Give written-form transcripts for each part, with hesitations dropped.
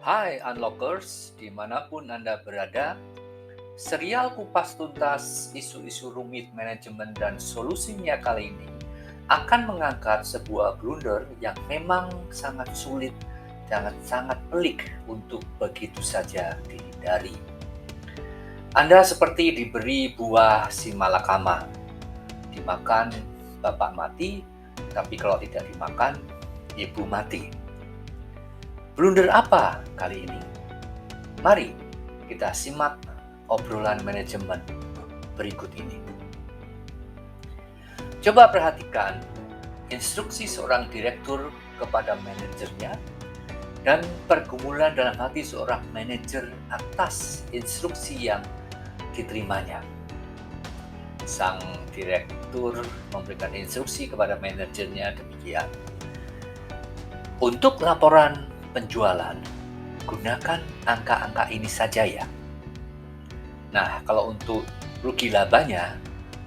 Hai Unlockers, dimanapun Anda berada, serial kupas tuntas isu-isu rumit manajemen dan solusinya kali ini akan mengangkat sebuah blunder yang memang sangat sulit dan sangat pelik untuk begitu saja dihindari. Anda seperti diberi buah si malakama, dimakan bapak mati, tapi kalau tidak dimakan, ibu mati. Blunder apa kali ini? Mari kita simak obrolan manajemen berikut ini. Coba perhatikan instruksi seorang direktur kepada manajernya dan pergumulan dalam hati seorang manajer atas instruksi yang diterimanya. Sang direktur memberikan instruksi kepada manajernya demikian. Untuk laporan penjualan, gunakan angka-angka ini saja ya. Nah, kalau untuk rugi labanya,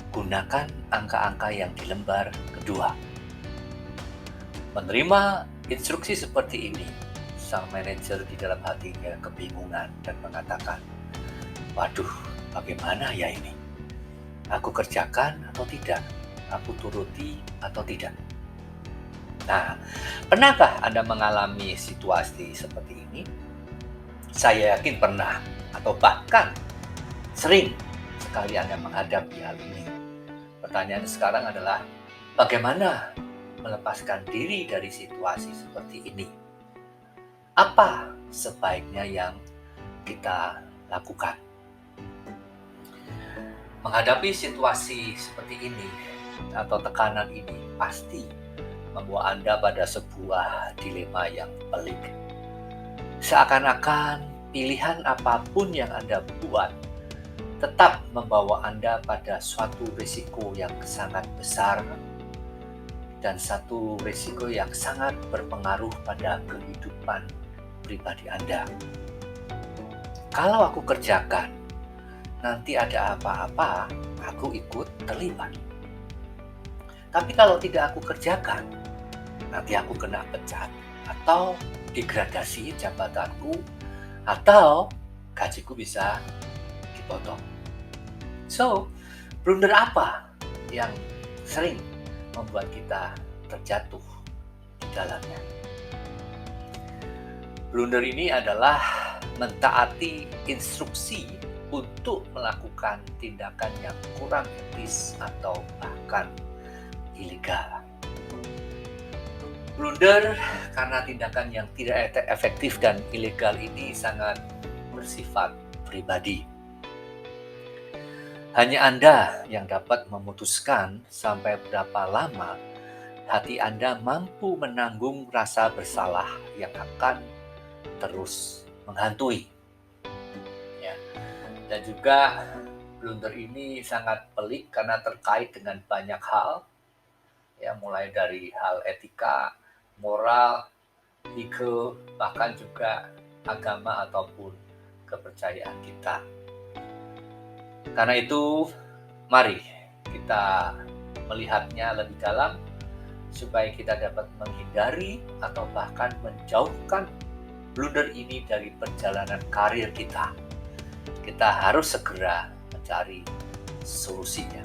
gunakan angka-angka yang di lembar kedua. Menerima instruksi seperti ini, sang manajer di dalam hatinya kebingungan dan mengatakan, "Waduh, bagaimana ya ini? Aku kerjakan atau tidak? Aku turuti atau tidak?" Nah, pernahkah Anda mengalami situasi seperti ini? Saya yakin pernah, atau bahkan sering sekali Anda menghadapi hal ini. Pertanyaan sekarang adalah, bagaimana melepaskan diri dari situasi seperti ini? Apa sebaiknya yang kita lakukan? Menghadapi situasi seperti ini atau tekanan ini pasti membawa Anda pada sebuah dilema yang pelik. Seakan-akan pilihan apapun yang Anda buat tetap membawa Anda pada suatu risiko yang sangat besar dan satu risiko yang sangat berpengaruh pada kehidupan pribadi Anda. Kalau aku kerjakan, nanti ada apa-apa, aku ikut terlibat. Tapi kalau tidak aku kerjakan, nanti aku kena pecat, atau degradasi jabatanku, atau gajiku bisa dipotong. So, blunder apa yang sering membuat kita terjatuh di dalamnya? Blunder ini adalah mentaati instruksi untuk melakukan tindakan yang kurang etis atau bahkan ilegal. Blunder karena tindakan yang tidak efektif dan ilegal ini sangat bersifat pribadi. Hanya Anda yang dapat memutuskan sampai berapa lama hati Anda mampu menanggung rasa bersalah yang akan terus menghantui. Ya. Dan juga blunder ini sangat pelik karena terkait dengan banyak hal, ya, mulai dari hal etika, moral, legal, bahkan juga agama ataupun kepercayaan kita. Karena itu, mari kita melihatnya lebih dalam supaya kita dapat menghindari atau bahkan menjauhkan blunder ini dari perjalanan karir kita. Kita harus segera mencari solusinya.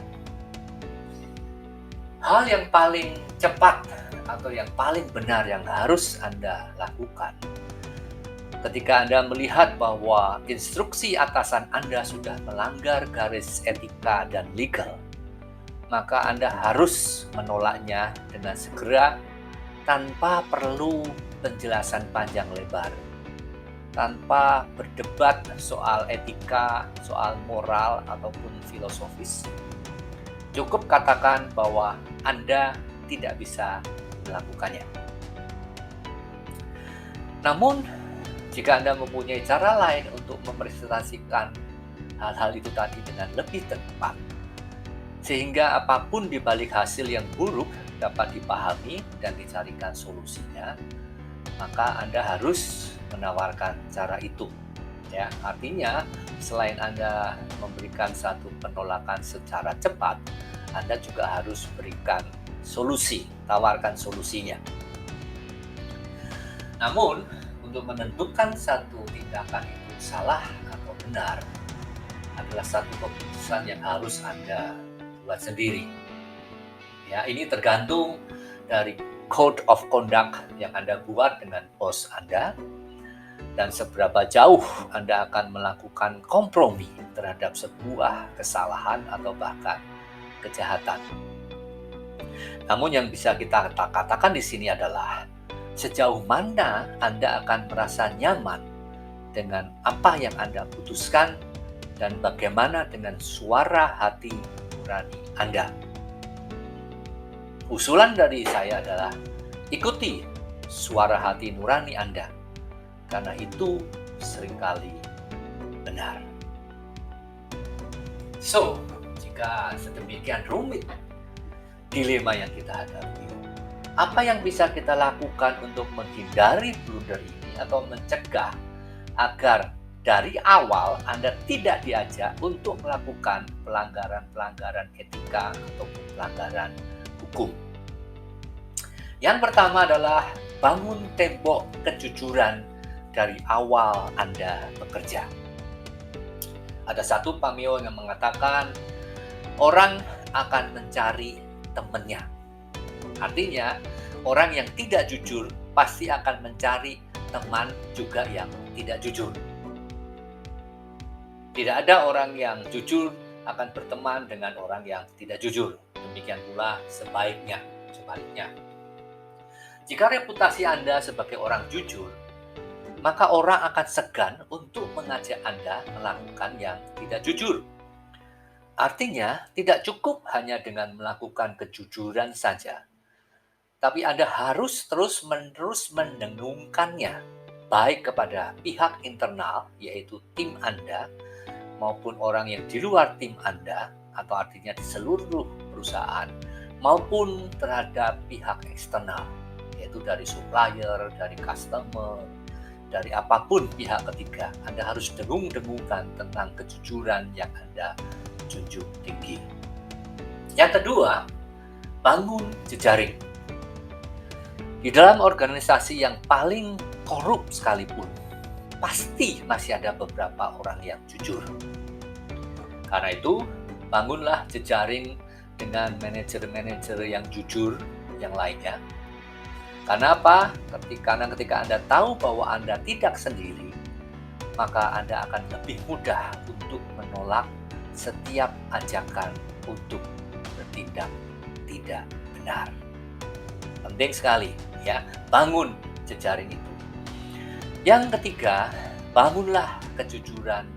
Hal yang paling cepat atau yang paling benar yang harus Anda lakukan ketika Anda melihat bahwa instruksi atasan Anda sudah melanggar garis etika dan legal, maka Anda harus menolaknya dengan segera tanpa perlu penjelasan panjang lebar, tanpa berdebat soal etika, soal moral, ataupun filosofis. Cukup katakan bahwa Anda tidak bisa melakukannya. Namun, jika Anda mempunyai cara lain untuk mepresentasikan hal-hal itu tadi dengan lebih tepat, sehingga apapun di balik hasil yang buruk dapat dipahami dan dicarikan solusinya, maka Anda harus menawarkan cara itu. Ya, artinya selain Anda memberikan satu penolakan secara cepat, Anda juga harus berikan solusi, tawarkan solusinya. Namun, untuk menentukan satu tindakan itu salah atau benar adalah satu keputusan yang harus Anda buat sendiri. Ya, ini tergantung dari code of conduct yang Anda buat dengan bos Anda dan seberapa jauh Anda akan melakukan kompromi terhadap sebuah kesalahan atau bahkan kejahatan. Namun yang bisa kita katakan di sini adalah sejauh mana Anda akan merasa nyaman dengan apa yang Anda putuskan dan bagaimana dengan suara hati nurani Anda. Usulan dari saya adalah ikuti suara hati nurani Anda, karena itu seringkali benar. So, jika sedemikian rumit dilema yang kita hadapi, apa yang bisa kita lakukan untuk menghindari blunder ini atau mencegah agar dari awal Anda tidak diajak untuk melakukan pelanggaran-pelanggaran etika atau pelanggaran hukum? Yang pertama adalah bangun tembok kejujuran dari awal Anda bekerja. Ada satu pameo yang mengatakan orang akan mencari temannya. Artinya, orang yang tidak jujur pasti akan mencari teman juga yang tidak jujur. Tidak ada orang yang jujur akan berteman dengan orang yang tidak jujur. Demikian pula sebaliknya. Jika reputasi Anda sebagai orang jujur, maka orang akan segan untuk mengajak Anda melakukan yang tidak jujur. Artinya, tidak cukup hanya dengan melakukan kejujuran saja, tapi Anda harus terus-menerus mendengungkannya, baik kepada pihak internal, yaitu tim Anda, maupun orang yang di luar tim Anda, atau artinya di seluruh perusahaan, maupun terhadap pihak eksternal, yaitu dari supplier, dari customer, dari apapun pihak ketiga. Anda harus dengung-dengungkan tentang kejujuran yang Anda junjung tinggi. Yang kedua, bangun jejaring. Di dalam organisasi yang paling korup sekalipun, pasti masih ada beberapa orang yang jujur. Karena itu, bangunlah jejaring dengan manajer-manajer yang jujur yang lainnya. Karena apa? Karena ketika Anda tahu bahwa Anda tidak sendiri, maka Anda akan lebih mudah untuk menolak setiap ajakan untuk bertindak tidak benar. Penting sekali ya, bangun jejaring itu. Yang ketiga, bangunlah kejujuran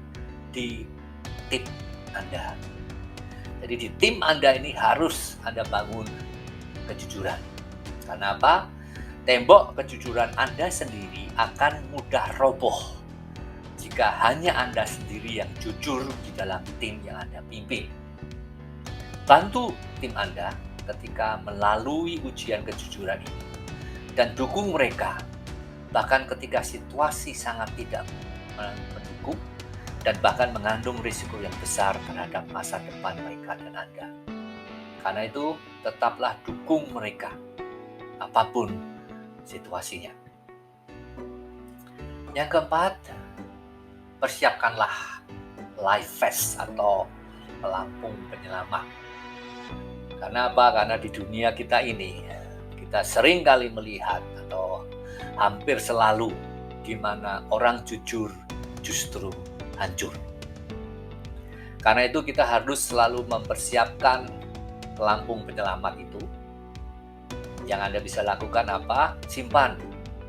di tim Anda. Jadi di tim Anda ini harus Anda bangun kejujuran. Karena apa? Tembok kejujuran Anda sendiri akan mudah roboh jika hanya Anda sendiri yang jujur di dalam tim yang Anda pimpin. Bantu tim Anda ketika melalui ujian kejujuran ini dan dukung mereka, bahkan ketika situasi sangat tidak mendukung dan bahkan mengandung risiko yang besar terhadap masa depan mereka dan Anda. Karena itu, tetaplah dukung mereka, apapun situasinya. Yang keempat, persiapkanlah life vest atau pelampung penyelamat. Karena apa? Karena di dunia kita ini, kita sering kali melihat atau hampir selalu di mana orang jujur justru hancur. Karena itu kita harus selalu mempersiapkan pelampung penyelamat itu. Yang Anda bisa lakukan apa? Simpan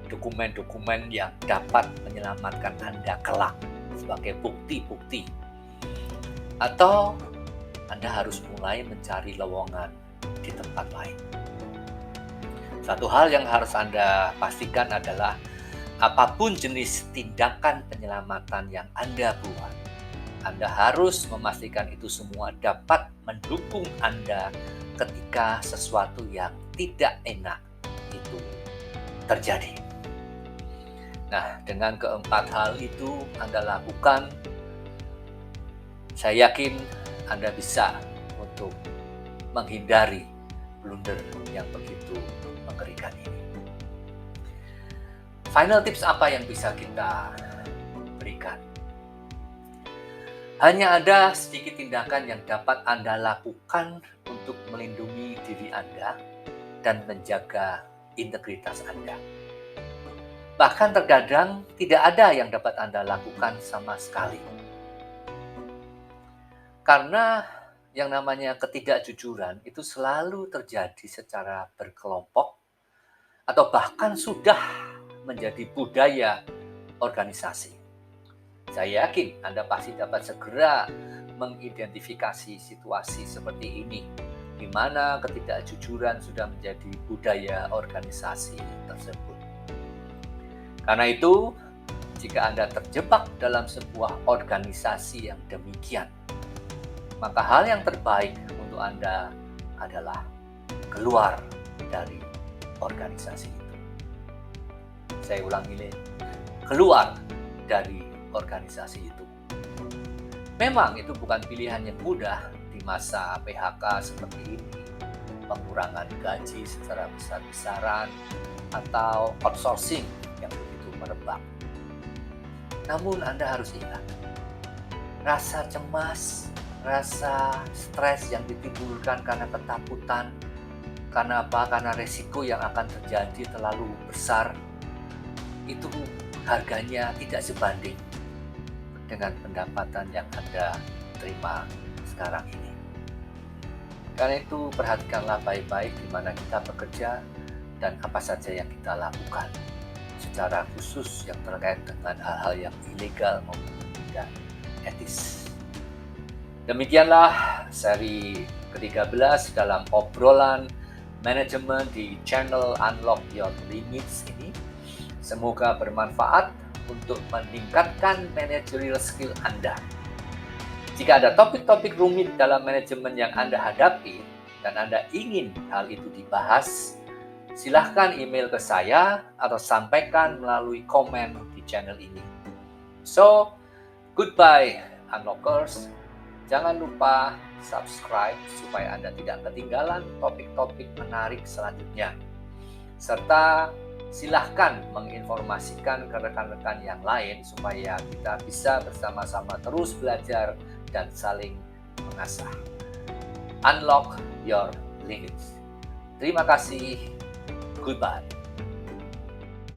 dokumen-dokumen yang dapat menyelamatkan Anda kelak sebagai bukti-bukti. Atau Anda harus mulai mencari lowongan di tempat lain. Satu hal yang harus Anda pastikan adalah apapun jenis tindakan penyelamatan yang Anda buat, Anda harus memastikan itu semua dapat mendukung Anda ketika sesuatu yang tidak enak itu terjadi. Nah, dengan keempat hal itu Anda lakukan, saya yakin Anda bisa untuk menghindari blunder yang begitu mengerikan ini. Final tips apa yang bisa kita berikan? Hanya ada sedikit tindakan yang dapat Anda lakukan untuk melindungi diri Anda dan menjaga integritas Anda. Bahkan terkadang tidak ada yang dapat Anda lakukan sama sekali. Karena yang namanya ketidakjujuran itu selalu terjadi secara berkelompok atau bahkan sudah menjadi budaya organisasi. Saya yakin Anda pasti dapat segera mengidentifikasi situasi seperti ini, di mana ketidakjujuran sudah menjadi budaya organisasi tersebut. Karena itu, jika Anda terjebak dalam sebuah organisasi yang demikian, maka hal yang terbaik untuk Anda adalah keluar dari organisasi itu. Saya ulangi, keluar dari organisasi itu. Memang itu bukan pilihan yang mudah di masa PHK seperti ini, pengurangan gaji secara besar-besaran, atau outsourcing yang begitu merebak. Namun Anda harus ingat, rasa cemas, rasa stres yang ditimbulkan karena ketakutan, karena apa? Karena resiko yang akan terjadi terlalu besar, itu harganya tidak sebanding dengan pendapatan yang Anda terima sekarang ini. Karena itu perhatikanlah baik-baik di mana kita bekerja dan apa saja yang kita lakukan, secara khusus yang terkait dengan hal-hal yang ilegal maupun tidak etis. Demikianlah seri ke-13 dalam obrolan manajemen di channel Unlock Your Limits ini. Semoga bermanfaat untuk meningkatkan managerial skill Anda. Jika ada topik-topik rumit dalam manajemen yang Anda hadapi dan Anda ingin hal itu dibahas, silahkan email ke saya atau sampaikan melalui komen di channel ini. So, goodbye Unlockers. Jangan lupa subscribe supaya Anda tidak ketinggalan topik-topik menarik selanjutnya. Serta silahkan menginformasikan ke rekan-rekan yang lain supaya kita bisa bersama-sama terus belajar dan saling mengasah. Unlock your limits. Terima kasih. Goodbye.